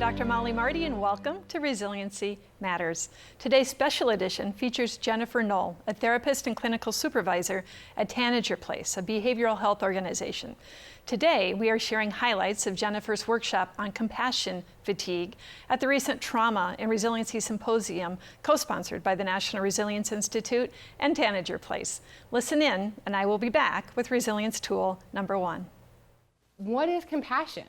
Dr. Mollie Marti, and welcome to Resiliency Matters. Today's special edition features Jennifer Null, a therapist and clinical supervisor at Tanager Place, a behavioral health organization. Today, we are sharing highlights of Jennifer's workshop on compassion fatigue at the recent Trauma and Resiliency Symposium, co-sponsored by the National Resilience Institute and Tanager Place. Listen in, and I will be back with Resilience Tool number 1. What is compassion?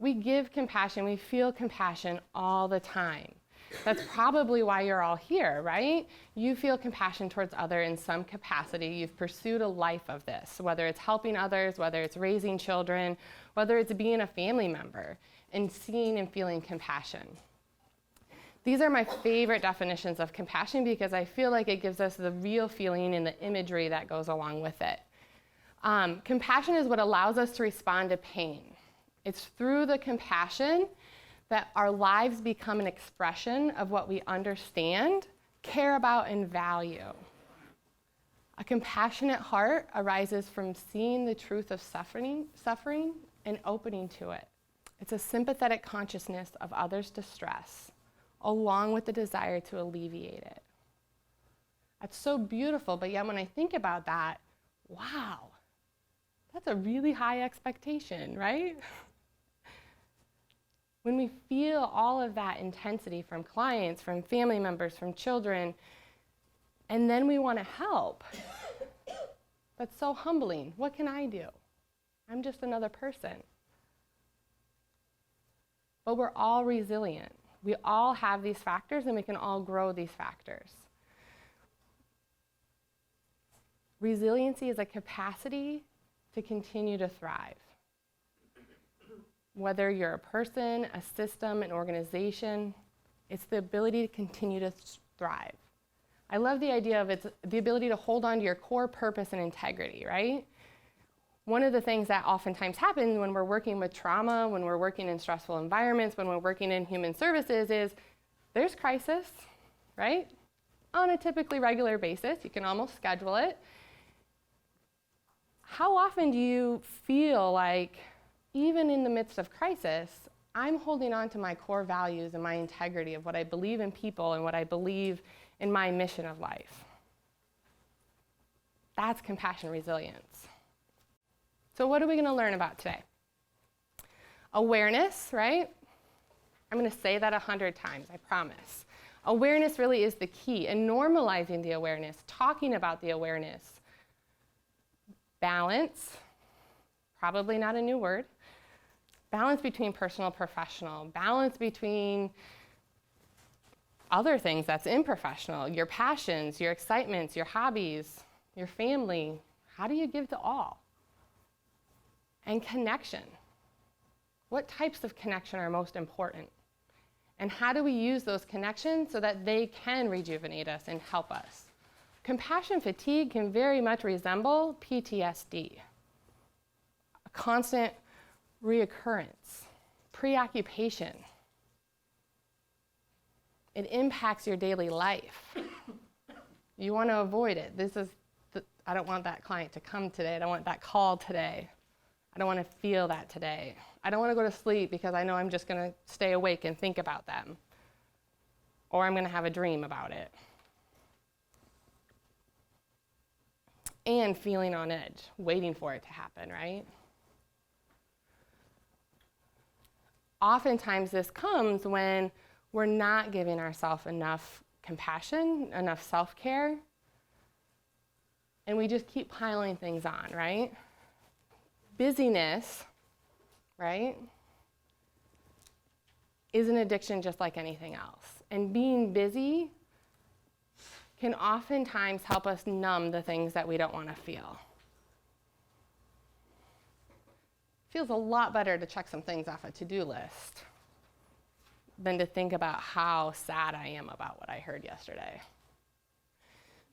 We give compassion, we feel compassion all the time. That's probably why you're all here, right? You feel compassion towards others in some capacity. You've pursued a life of this, whether it's helping others, whether it's raising children, whether it's being a family member and seeing and feeling compassion. These are my favorite definitions of compassion because I feel like it gives us the real feeling and the imagery that goes along with it. Compassion is what allows us to respond to pain. It's through the compassion that our lives become an expression of what we understand, care about, and value. A compassionate heart arises from seeing the truth of suffering and opening to it. It's a sympathetic consciousness of others' distress, along with the desire to alleviate it. That's so beautiful, but yet when I think about that, wow, that's a really high expectation, right? When we feel all of that intensity from clients, from family members, from children, and then we want to help, that's so humbling. What can I do? I'm just another person. But we're all resilient. We all have these factors, and we can all grow these factors. Resiliency is a capacity to continue to thrive. Whether you're a person, a system, an organization, it's the ability to continue to thrive. I love the idea of it's the ability to hold on to your core purpose and integrity, right? One of the things that oftentimes happens when we're working with trauma, when we're working in stressful environments, when we're working in human services is there's crisis, right? On a typically regular basis, you can almost schedule it. How often do you feel like even in the midst of crisis, I'm holding on to my core values and my integrity of what I believe in people and what I believe in my mission of life? That's compassion resilience. So what are we going to learn about today? Awareness, right? I'm going to say that 100 times, I promise. Awareness really is the key, and normalizing the awareness, talking about the awareness. Balance, probably not a new word. Balance between personal, professional, balance between other things that's improfessional, your passions, your excitements, your hobbies, your family. How do you give to all? And connection. What types of connection are most important? And how do we use those connections so that they can rejuvenate us and help us? Compassion fatigue can very much resemble PTSD, a constant reoccurrence, preoccupation. It impacts your daily life. You want to avoid it. I don't want that client to come today. I don't want that call today. I don't want to feel that today. I don't want to go to sleep because I know I'm just going to stay awake and think about them. Or I'm going to have a dream about it. And feeling on edge, waiting for it to happen, right? Oftentimes this comes when we're not giving ourselves enough compassion, enough self-care, and we just keep piling things on, right? Busyness, right, is an addiction just like anything else. And being busy can oftentimes help us numb the things that we don't want to feel. Feels a lot better to check some things off a to-do list than to think about how sad I am about what I heard yesterday.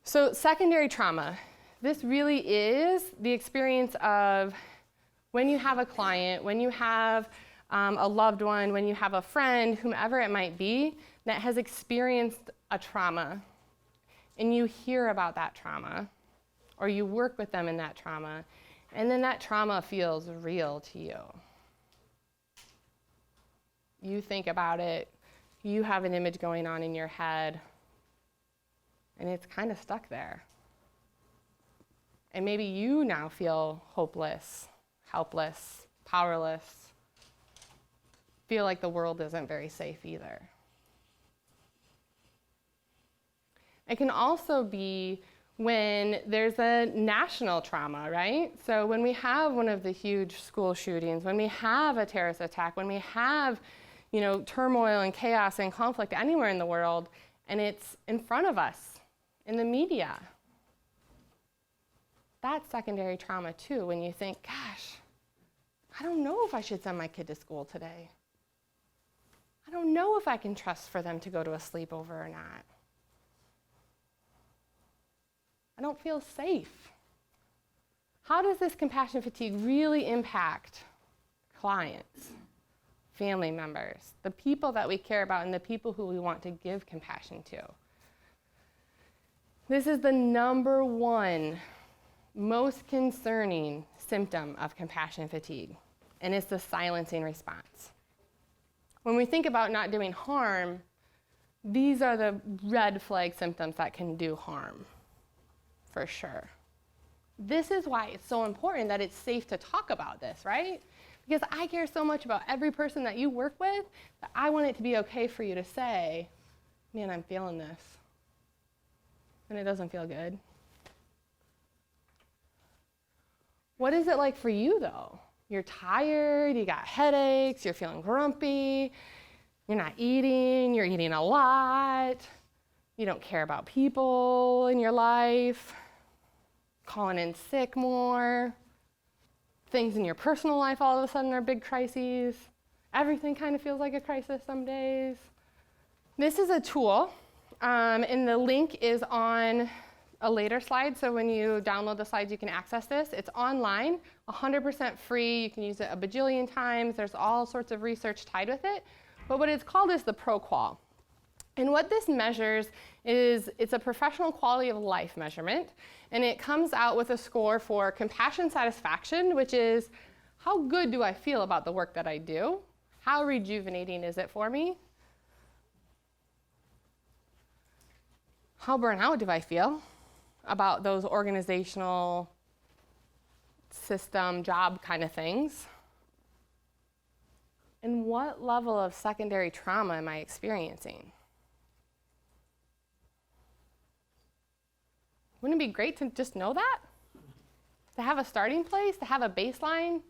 So secondary trauma, this really is the experience of when you have a client, when you have a loved one, when you have a friend, whomever it might be, that has experienced a trauma, and you hear about that trauma, or you work with them in that trauma, and then that trauma feels real to you. You think about it, you have an image going on in your head, and it's kind of stuck there. And maybe you now feel hopeless, helpless, powerless, feel like the world isn't very safe either. It can also be when there's a national trauma, right? So when we have one of the huge school shootings, when we have a terrorist attack, when we have, turmoil and chaos and conflict anywhere in the world, and it's in front of us in the media. That's secondary trauma too, when you think, gosh, I don't know if I should send my kid to school today. I don't know if I can trust for them to go to a sleepover or not. I don't feel safe. How does this compassion fatigue really impact clients, family members, the people that we care about, and the people who we want to give compassion to? This is the number one most concerning symptom of compassion fatigue, and it's the silencing response. When we think about not doing harm, these are the red flag symptoms that can do harm. For sure. This is why it's so important that it's safe to talk about this, right? Because I care so much about every person that you work with that I want it to be okay for you to say, man, I'm feeling this. And it doesn't feel good. What is it like for you, though? You're tired, you got headaches, you're feeling grumpy, you're not eating, you're eating a lot, you don't care about people in your life, calling in sick more, things in your personal life all of a sudden are big crises. Everything kind of feels like a crisis some days. This is a tool, and the link is on a later slide, so when you download the slides, you can access this. It's online, 100% free. You can use it a bajillion times. There's all sorts of research tied with it. But what it's called is the ProQual. And what this measures is, it's a professional quality of life measurement, and it comes out with a score for compassion satisfaction, which is how good do I feel about the work that I do? How rejuvenating is it for me? How burnt out do I feel about those organizational system, job kind of things? And what level of secondary trauma am I experiencing? Wouldn't it be great to just know that? To have a starting place, to have a baseline?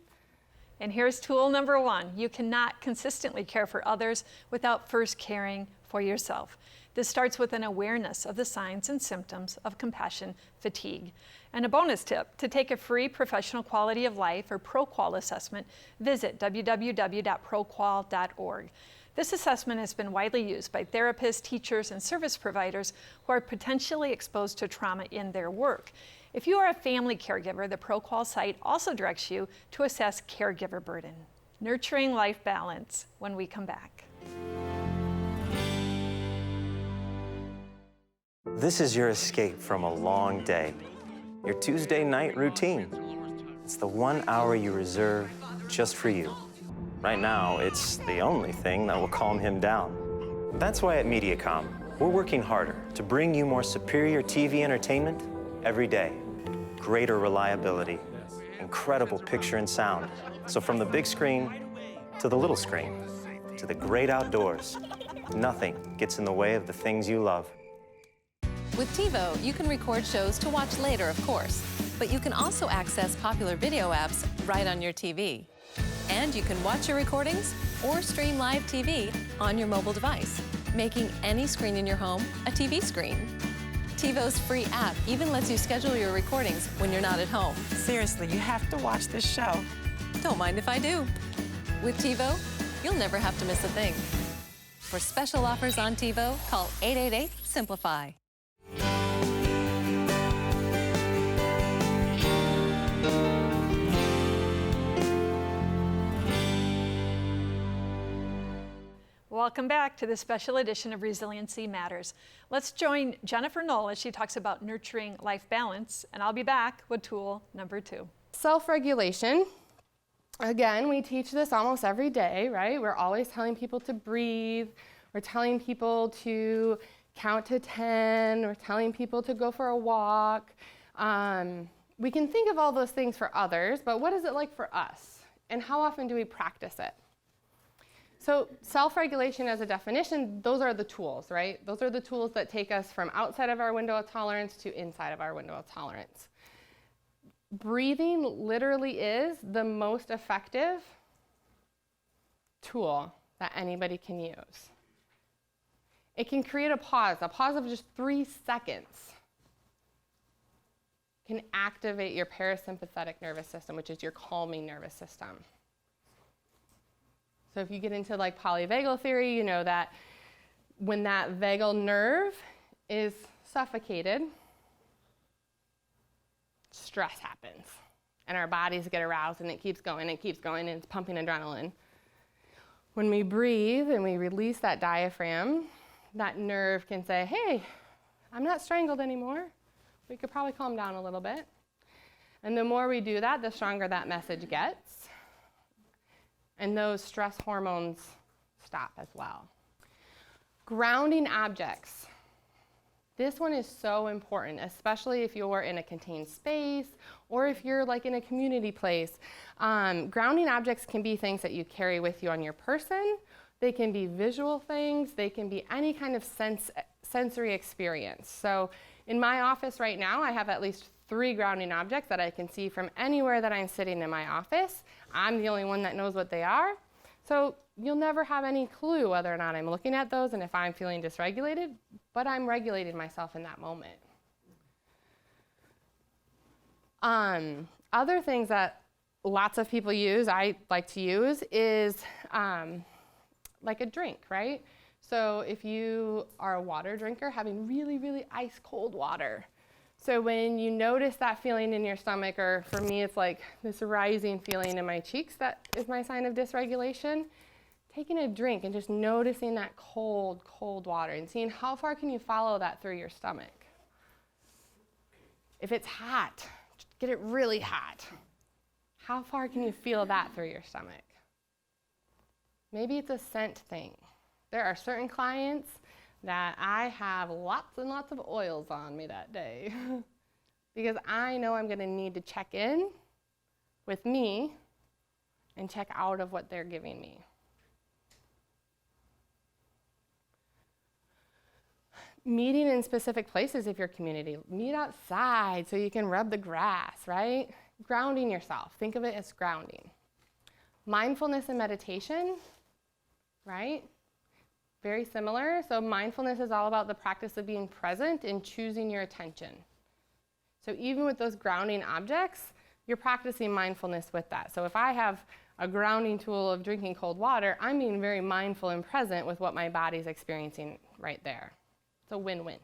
And here's tool number one. You cannot consistently care for others without first caring for yourself. This starts with an awareness of the signs and symptoms of compassion fatigue. And a bonus tip, to take a free professional quality of life or ProQual assessment, visit www.proqual.org. This assessment has been widely used by therapists, teachers, and service providers who are potentially exposed to trauma in their work. If you are a family caregiver, the ProQual site also directs you to assess caregiver burden. Nurturing life balance when we come back. This is your escape from a long day, your Tuesday night routine. It's the 1 hour you reserve just for you. Right now, it's the only thing that will calm him down. That's why at Mediacom, we're working harder to bring you more superior TV entertainment every day. Greater reliability, incredible picture and sound. So from the big screen to the little screen, to the great outdoors, nothing gets in the way of the things you love. With TiVo, you can record shows to watch later, of course, but you can also access popular video apps right on your TV. And you can watch your recordings or stream live TV on your mobile device, making any screen in your home a TV screen. TiVo's free app even lets you schedule your recordings when you're not at home. Seriously, you have to watch this show. Don't mind if I do. With TiVo, you'll never have to miss a thing. For special offers on TiVo, call 888-SIMPLIFY. Welcome back to this special edition of Resiliency Matters. Let's join Jennifer Null as she talks about nurturing life balance, and I'll be back with tool number 2. Self-regulation Again, we teach this almost every day, right? We're always telling people to breathe. We're telling people to count to 10. We're telling people to go for a walk. We can think of all those things for others, but what is it like for us? And how often do we practice it? So self-regulation as a definition, those are the tools, right? Those are the tools that take us from outside of our window of tolerance to inside of our window of tolerance. Breathing literally is the most effective tool that anybody can use. It can create a pause of just 3 seconds can activate your parasympathetic nervous system, which is your calming nervous system. So if you get into like polyvagal theory, you know that when that vagal nerve is suffocated, stress happens. And our bodies get aroused and it keeps going and it's pumping adrenaline. When we breathe and we release that diaphragm, that nerve can say, hey, I'm not strangled anymore. We could probably calm down a little bit. And the more we do that, the stronger that message gets. And those stress hormones stop as well. Grounding objects. This one is so important, especially if you're in a contained space or if you're like in a community place. Grounding objects can be things that you carry with you on your person. They can be visual things. They can be any kind of sensory experience. So in my office right now, I have at least 3 grounding objects that I can see from anywhere that I'm sitting in my office. I'm the only one that knows what they are. So you'll never have any clue whether or not I'm looking at those and if I'm feeling dysregulated, but I'm regulating myself in that moment. Other things that lots of people use, I like to use, is like a drink, right? So if you are a water drinker, having really, really ice cold water. So when you notice that feeling in your stomach, or for me it's like this rising feeling in my cheeks, that is my sign of dysregulation. Taking a drink and just noticing that cold, cold water and seeing how far can you follow that through your stomach. If it's hot, just get it really hot. How far can you feel that through your stomach? Maybe it's a scent thing. There are certain clients that I have lots and lots of oils on me that day because I know I'm going to need to check in with me and check out of what they're giving me. Meeting in specific places of your community. Meet outside so you can rub the grass, right? Grounding yourself. Think of it as grounding. Mindfulness and meditation, right? Very similar. So mindfulness is all about the practice of being present and choosing your attention. So even with those grounding objects, you're practicing mindfulness with that. So if I have a grounding tool of drinking cold water, I'm being very mindful and present with what my body's experiencing right there. It's a win-win.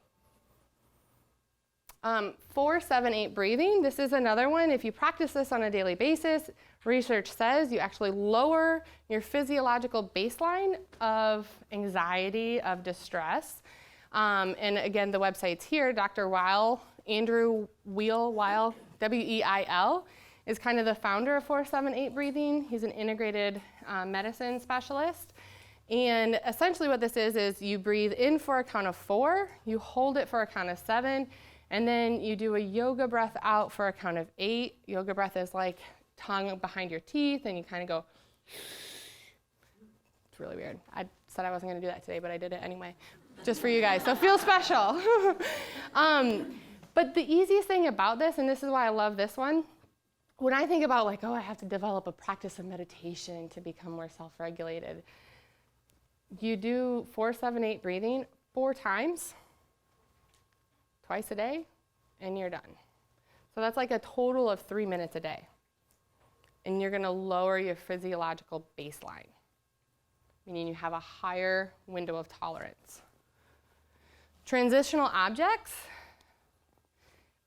4-7-8 breathing. This is another one. If you practice this on a daily basis, research says you actually lower your physiological baseline of anxiety, of distress. And again, the website's here. Dr. Weil, Andrew Weil, W-E-I-L, is kind of the founder of 4-7-8 breathing. He's an integrated medicine specialist. And essentially what this is you breathe in for a count of 4, you hold it for a count of 7, and then you do a yoga breath out for a count of 8. Yoga breath is like tongue behind your teeth, and you kind of go. It's really weird. I said I wasn't going to do that today, but I did it anyway, just for you guys. So feel special. But the easiest thing about this, and this is why I love this one, when I think about like, oh, I have to develop a practice of meditation to become more self-regulated, you do 4-7-8 breathing 4 times, twice a day, and you're done. So that's like a total of 3 minutes a day. And you're going to lower your physiological baseline, meaning you have a higher window of tolerance. Transitional objects.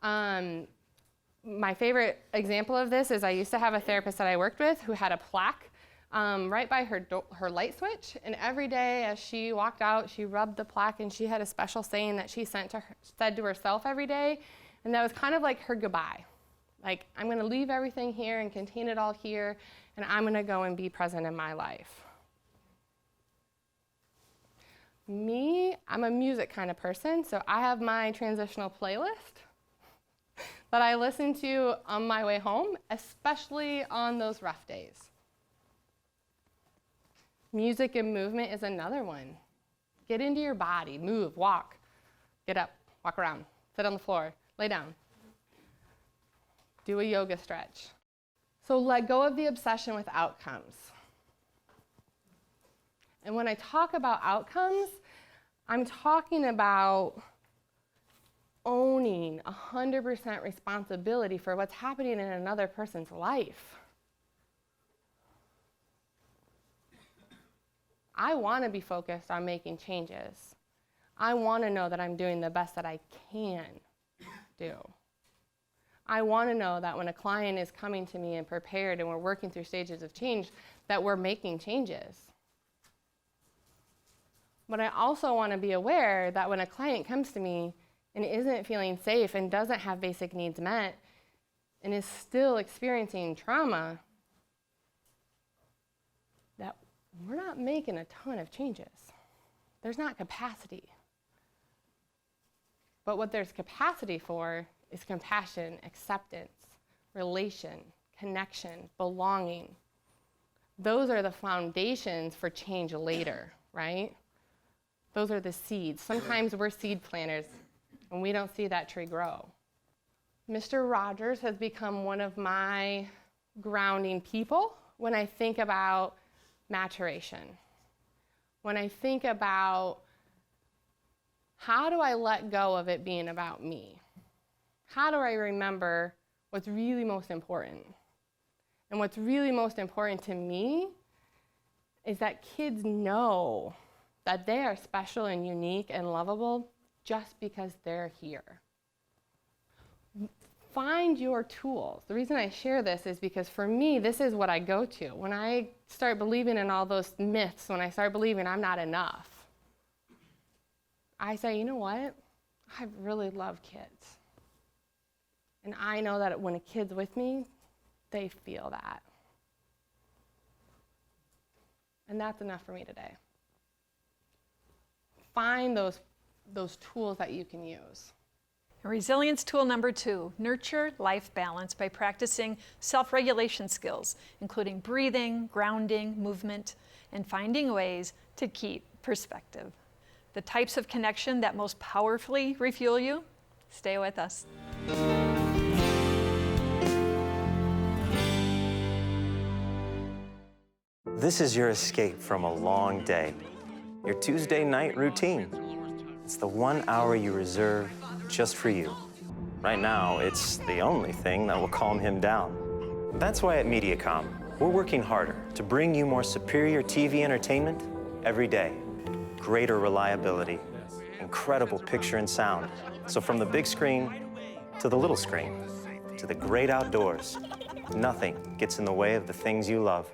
My favorite example of this is I used to have a therapist that I worked with who had a plaque right by her light switch, and every day as she walked out, she rubbed the plaque, and she had a special saying that she said to herself every day, and that was kind of like her goodbye. Like, I'm going to leave everything here and contain it all here, and I'm gonna go and be present in my life. Me, I'm a music kind of person, so I have my transitional playlist that I listen to on my way home, especially on those rough days. Music and movement is another one. Get into your body, move, walk, get up, walk around, sit on the floor, lay down. Do a yoga stretch. So let go of the obsession with outcomes. And when I talk about outcomes, I'm talking about owning 100% responsibility for what's happening in another person's life. I want to be focused on making changes. I want to know that I'm doing the best that I can do. I want to know that when a client is coming to me and prepared and we're working through stages of change, that we're making changes. But I also want to be aware that when a client comes to me and isn't feeling safe and doesn't have basic needs met and is still experiencing trauma, that we're not making a ton of changes. There's not capacity. But what there's capacity for is compassion, acceptance, relation, connection, belonging. Those are the foundations for change later, right? Those are the seeds. Sometimes we're seed planters and we don't see that tree grow. Mr. Rogers has become one of my grounding people when I think about maturation. When I think about how do I let go of it being about me? How do I remember what's really most important? And what's really most important to me is that kids know that they are special and unique and lovable just because they're here. Find your tools. The reason I share this is because for me, this is what I go to. When I start believing in all those myths, when I start believing I'm not enough, I say, you know what? I really love kids. And I know that when a kid's with me, they feel that. And that's enough for me today. Find those tools that you can use. Resilience tool number 2, nurture life balance by practicing self-regulation skills, including breathing, grounding, movement, and finding ways to keep perspective. The types of connection that most powerfully refuel you? Stay with us. This is your escape from a long day, your Tuesday night routine. It's the 1 hour you reserve just for you. Right now, it's the only thing that will calm him down. That's why at Mediacom, we're working harder to bring you more superior TV entertainment every day. Greater reliability, incredible picture and sound. So from the big screen to the little screen, to the great outdoors, nothing gets in the way of the things you love.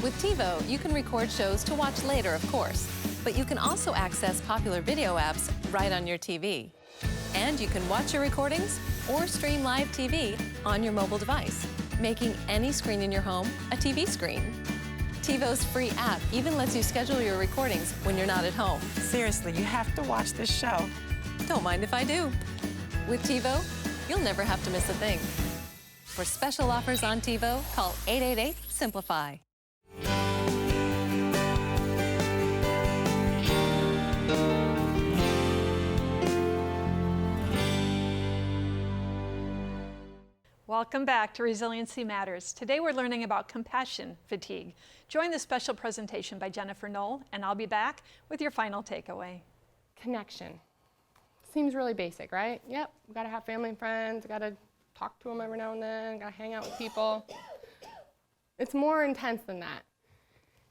With TiVo, you can record shows to watch later, of course, but you can also access popular video apps right on your TV. And you can watch your recordings or stream live TV on your mobile device, making any screen in your home a TV screen. TiVo's free app even lets you schedule your recordings when you're not at home. Seriously, you have to watch this show. Don't mind if I do. With TiVo, you'll never have to miss a thing. For special offers on TiVo, call 888-SIMPLIFY. Welcome back to Resiliency Matters. Today we're learning about compassion fatigue. Join the special presentation by Jennifer Null, and I'll be back with your final takeaway. Connection. Seems really basic, right? Yep, gotta have family and friends, gotta talk to them every now and then, gotta hang out with people. It's more intense than that.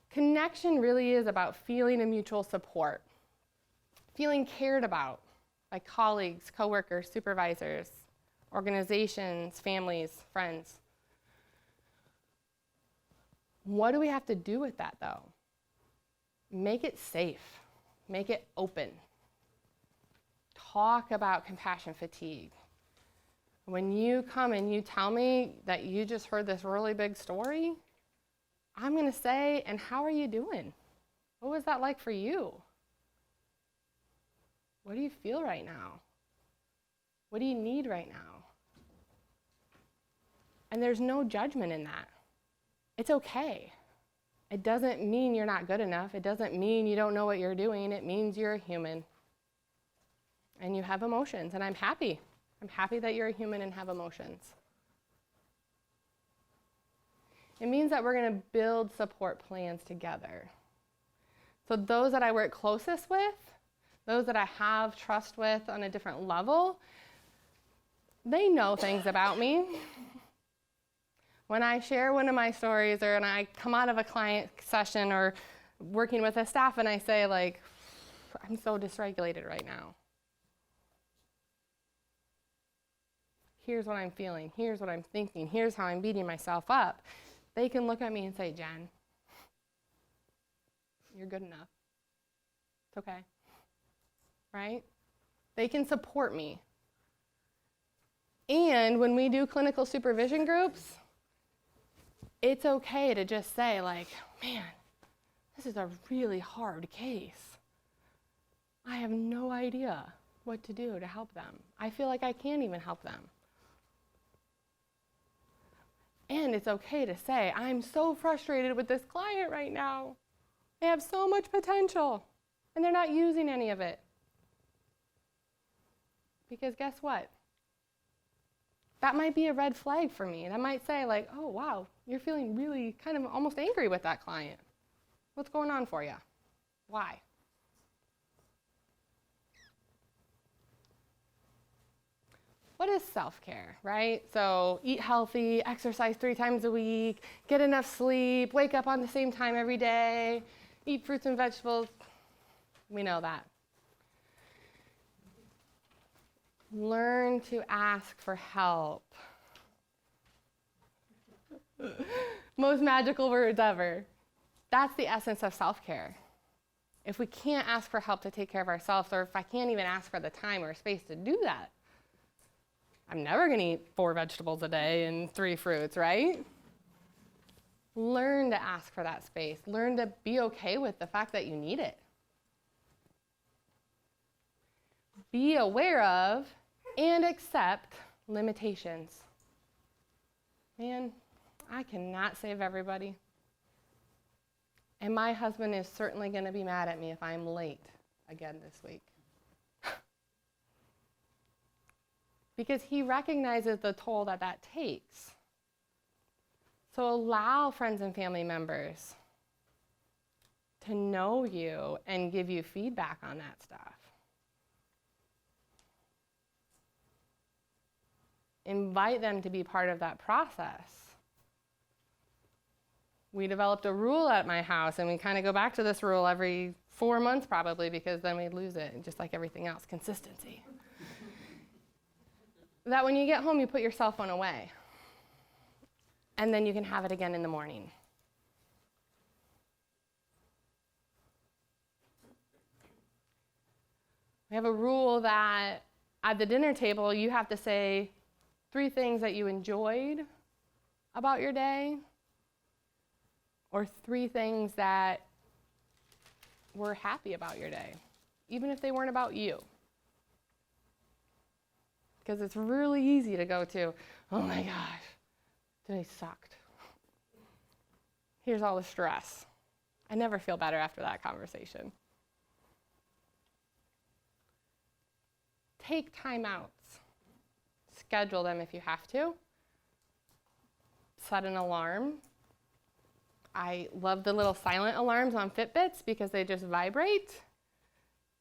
Connection really is about feeling a mutual support, feeling cared about by colleagues, coworkers, supervisors, organizations, families, friends. What do we have to do with that, though? Make it safe. Make it open. Talk about compassion fatigue. When you come and you tell me that you just heard this really big story I'm going to say, and how are you doing? What was that like for you? What do you feel right now? What do you need right now? And there's no judgment in that. It's okay. It doesn't mean you're not good enough. It doesn't mean you don't know what you're doing. It means you're a human. And you have emotions, and I'm happy. I'm happy that you're a human and have emotions. It means that we're going to build support plans together. So those that I work closest with, those that I have trust with on a different level, they know things about me. When I share one of my stories, or when I come out of a client session or working with a staff and I say, like, I'm so dysregulated right now. Here's what I'm feeling. Here's what I'm thinking. Here's how I'm beating myself up. They can look at me and say, Jen, you're good enough. It's okay. Right? They can support me. And when we do clinical supervision groups, it's okay to just say, like, man, this is a really hard case. I have no idea what to do to help them. I feel like I can't even help them. And it's okay to say, I'm so frustrated with this client right now. They have so much potential, and they're not using any of it. Because guess what? That might be a red flag for me. That might say, like, oh, wow, you're feeling really kind of almost angry with that client. What's going on for you? Why? What is self-care, right? So eat healthy, exercise 3 times a week, get enough sleep, wake up on the same time every day, eat fruits and vegetables. We know that. Learn to ask for help. Most magical words ever. That's the essence of self-care. If we can't ask for help to take care of ourselves, or if I can't even ask for the time or space to do that, I'm never going to eat 4 vegetables a day and 3 fruits, right? Learn to ask for that space. Learn to be okay with the fact that you need it. Be aware of and accept limitations. Man, I cannot save everybody. And my husband is certainly going to be mad at me if I'm late again this week. Because he recognizes the toll that that takes. So allow friends and family members to know you and give you feedback on that stuff. Invite them to be part of that process. We developed a rule at my house, and we kind of go back to this rule every 4 months probably, because then we lose it, just like everything else, consistency. That when you get home, you put your cell phone away. And then you can have it again in the morning. We have a rule that at the dinner table, you have to say 3 things that you enjoyed about your day, or 3 things that were happy about your day, even if they weren't about you. Because it's really easy to go to, oh my gosh, today sucked. Here's all the stress. I never feel better after that conversation. Take time outs. Schedule them if you have to. Set an alarm. I love the little silent alarms on Fitbits because they just vibrate.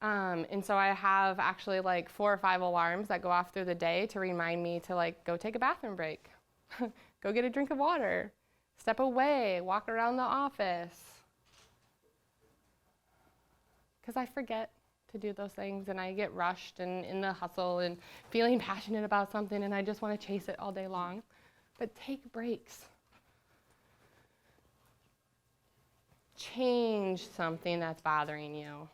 And so I have actually like 4 or 5 alarms that go off through the day to remind me to like go take a bathroom break, go get a drink of water, step away, walk around the office. Because I forget to do those things, and I get rushed and in the hustle and feeling passionate about something, and I just want to chase it all day long. But take breaks. Change something that's bothering you.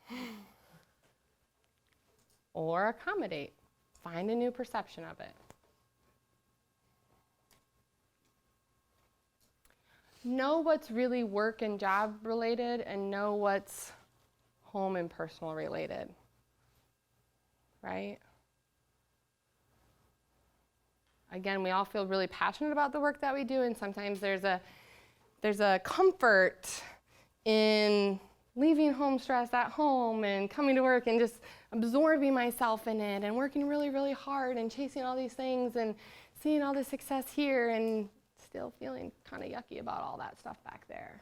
Or accommodate. Find a new perception of it. know what's really work and job related and know what's home and personal related, right? Again, we all feel really passionate about the work that we do, and sometimes there's a comfort in leaving home stress at home and coming to work and just absorbing myself in it and working really, really hard and chasing all these things and seeing all the success here and still feeling kind of yucky about all that stuff back there.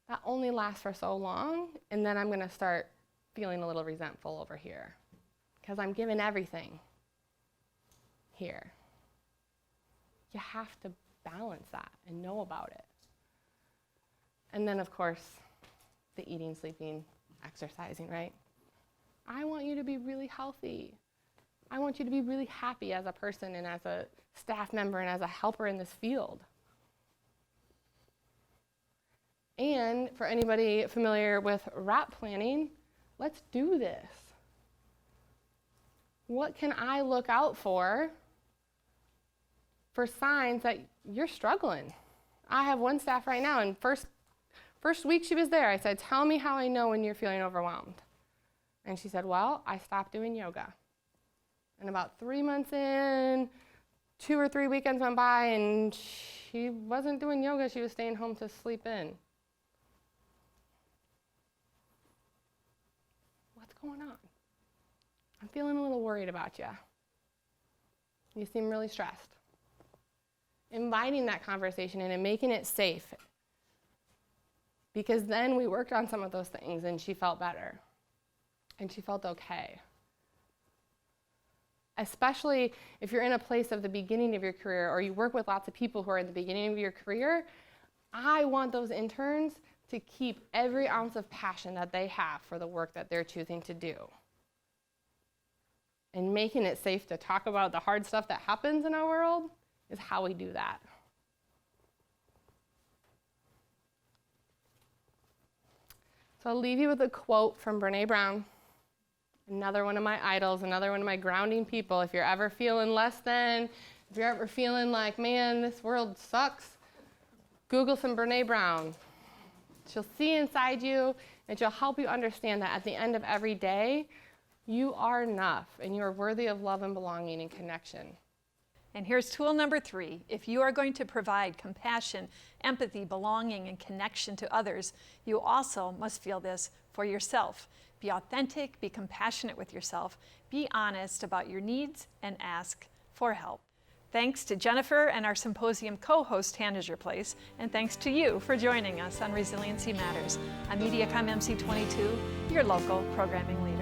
That only lasts for so long, and then I'm going to start feeling a little resentful over here because I'm giving everything here. You have to balance that and know about it. And then, of course, the eating, sleeping, exercising, right? I want you to be really healthy. I want you to be really happy as a person and as a staff member and as a helper in this field. And for anybody familiar with RAP planning, let's do this. What can I look out for signs that you're struggling? I have one staff right now, and first week she was there, I said, tell me how I know when you're feeling overwhelmed. And she said, well, I stopped doing yoga. And about 3 months in, 2 or 3 weekends went by, and she wasn't doing yoga, she was staying home to sleep in. What's going on? I'm feeling a little worried about you. You seem really stressed. Inviting that conversation in and making it safe. Because then we worked on some of those things and she felt better. And she felt okay. Especially if you're in a place of the beginning of your career or you work with lots of people who are in the beginning of your career, I want those interns to keep every ounce of passion that they have for the work that they're choosing to do. And making it safe to talk about the hard stuff that happens in our world is how we do that. So I'll leave you with a quote from Brené Brown, another one of my idols, another one of my grounding people. If you're ever feeling less than, if you're ever feeling like, man, this world sucks, Google some Brené Brown. She'll see inside you, and she'll help you understand that at the end of every day, you are enough, and you are worthy of love and belonging and connection. And here's tool number 3. If you are going to provide compassion, empathy, belonging, and connection to others, you also must feel this for yourself. Be authentic, be compassionate with yourself, be honest about your needs, and ask for help. Thanks to Jennifer and our symposium co-host, Tanager Place, and thanks to you for joining us on Resiliency Matters on MediaCom MC22, your local programming leader.